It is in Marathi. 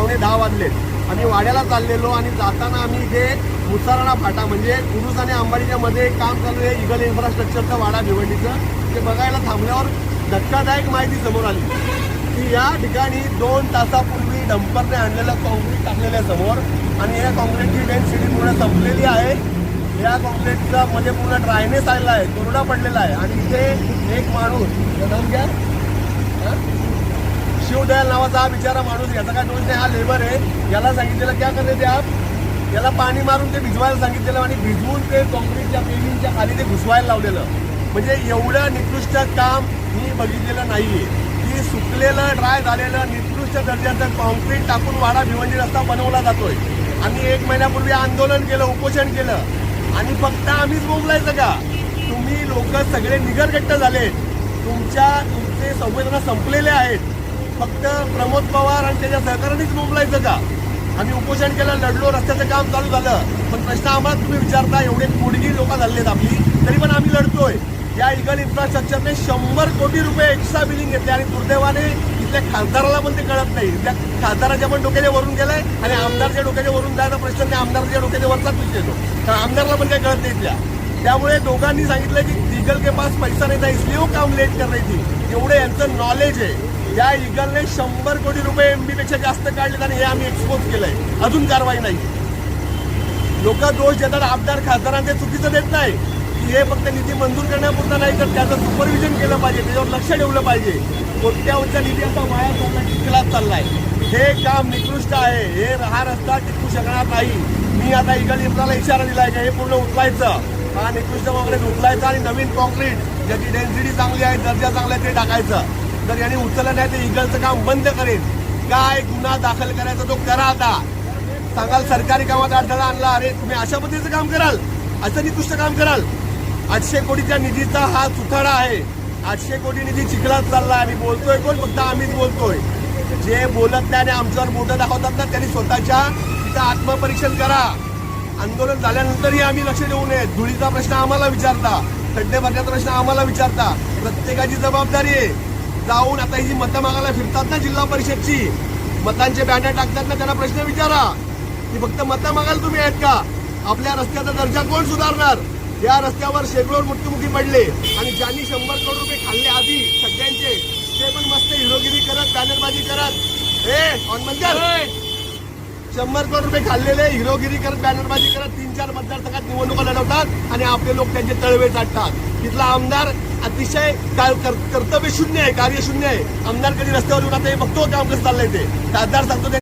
पावणे 10 वाजलेत। आम्ही वाड्याला चाललेलो आणि जाताना आम्ही इथे मुसाराणा फाटा म्हणजे कुरुस आणि अंबाडीच्या मध्ये काम चालू आहे इगल इन्फ्रास्ट्रक्चरचा वाडा भिवंडीचं, ते बघायला थांबल्यावर धक्कादायक माहिती समोर आली की या ठिकाणी 2 तासापूर्वी डंपरने आणलेलं कॉन्क्रीट टाकलेलं आहे समोर आणि या कॉन्क्रीटची डेन्सिटी पूर्ण संपलेली आहे। या कॉन्क्रीटचा मध्ये पूर्ण ड्रायनेस आलेला आहे, कोरडा पडलेला आहे आणि इथे एक माणूस, नाम क्या, शिवदयाल नावाचा हा बिचारा माणूस, याचा काय दोष नाही, हा लेबर आहे। याला सांगितलेलं क्या करते ते आप, याला पाणी मारून ते भिजवायला सांगितलेलं आणि भिजवून ते कॉन्क्रीटच्या पेविंगच्या खाली ते घुसवायला लावलेलं। म्हणजे एवढं निकृष्ट काम मी बघितलेलं नाहीये की सुकलेलं ड्राय झालेलं निकृष्ट दर्जाचं कॉन्क्रीट टाकून वाडा भिवंडी रस्ता बनवला जातोय। आम्ही 1 महिन्यापूर्वी आंदोलन केलं, उपोषण केलं आणि फक्त आम्हीच बोंबलायचं का? तुम्ही लोक सगळे निगरगट्ट झाले, तुमचे संवेदना संपलेले आहेत, फक्त प्रमोद पवार आणि त्याच्या सहकार्यानेच बोंबलायचं का? आम्ही उपोषण केलं, लढलो, रस्त्याचं काम चालू झालं, पण प्रश्न आम्हाला तुम्ही विचारता, एवढे कोडगी लोक झालेत आपली, तरी पण आम्ही लढतोय। या इगल इन्फ्रास्ट्रक्चरने 100 कोटी रुपये एक्स्ट्रा बिलिंग घेतले आणि दुर्दैवाने इथल्या खासदाराला पण ते कळत नाही। त्या खासदाराच्या पण डोक्याच्या वरून गेलाय आणि आमदारच्या डोक्याच्या वरून जायचा प्रश्न नाही, आमदारच्या डोक्याच्या वरचाच विषय येतो, कारण आमदारला पण काही कळत नाही इथल्या। त्यामुळे दोघांनी सांगितलं की इगल के पास पैसा नाही था इसलिए वो काम लेट कर रही थी, एवढे यांचं नॉलेज आहे। या इगलने 100 कोटी रुपये MB पेक्षा जास्त काढलेत आणि हे आम्ही एक्सपोज केलंय, अजून कारवाई नाही। लोक दोष देतात आमदार खासदारांचे, चुकीचं देत नाही की हे फक्त निधी मंजूर करण्यापुरता नाही तर त्याचं सुपरविजन केलं पाहिजे, त्याच्यावर लक्ष ठेवलं पाहिजे। कोट्यावधीचा निधी आता वाया चाललाय, चिखलात चाललाय, हे काम निकृष्ट आहे, हा रस्ता टिकू शकणार नाही। मी आता इगल इन्फ्राला इशारा दिलाय का हे पूर्ण उचलायचं, हा निकृष्ट कॉन्क्रीट उचलायचा आणि नवीन कॉन्क्रीट ज्याची डेन्सिटी चांगली आहे, दर्जा चांगला आहे ते टाकायचं। जर यांनी उचललं नाही तर इगलचं काम बंद करेल। काय गुन्हा दाखल करायचा तो करा, आता सांगाल सरकारी कामात अडथळा आणला, अरे तुम्ही अशा पद्धतीचं काम कराल, असं निकृष्ट काम कराल। 800 कोटीच्या निधीचा हा चुथाडा आहे, 800 कोटी निधी चिखलात चालला आणि बोलतोय कोण? फक्त आम्हीच बोलतोय। जे बोलत नाही आणि आमच्यावर बोटं दाखवतात ना त्यांनी स्वतःच्या तिथं आत्मपरीक्षण करा। आंदोलन झाल्यानंतरही आम्ही लक्ष देऊ नये, धुळीचा प्रश्न आम्हाला विचारता, खड्डे भरण्याचा प्रश्न आम्हाला विचारता, प्रत्येकाची जबाबदारी आहे। जाऊन आता ही जी मतं मागायला फिरतात ना जिल्हा परिषदची, मतांचे बॅनर टाकतात ना, त्यांना प्रश्न विचारा की फक्त मतं मागायला तुम्ही आहेत का? आपल्या रस्त्याचा दर्जा कोण सुधारणार? या रस्त्यावर शेकडो मृत्युमुखी पडले आणि ज्यांनी 100 करोड रुपये खाल्ले आधी सगळ्यांचे, ते पण मस्त हिरोगिरी करत, बॅनरबाजी करत, ऑन बंद कर, 100 करोड रुपये खाल्लेले हिरोगिरी करत, बॅनरबाजी करत 3-4 मतदारसंघात निवडणुका लढवतात आणि आपले लोक त्यांचे तळवे चाटतात। तिथला आमदार अतिशय कर्तव्य शून्य आहे, कार्यशून्य आहे। आमदार कधी रस्त्यावर येऊन आता हे बघतो काम कसं चाललंय ते, खासदार सांगतो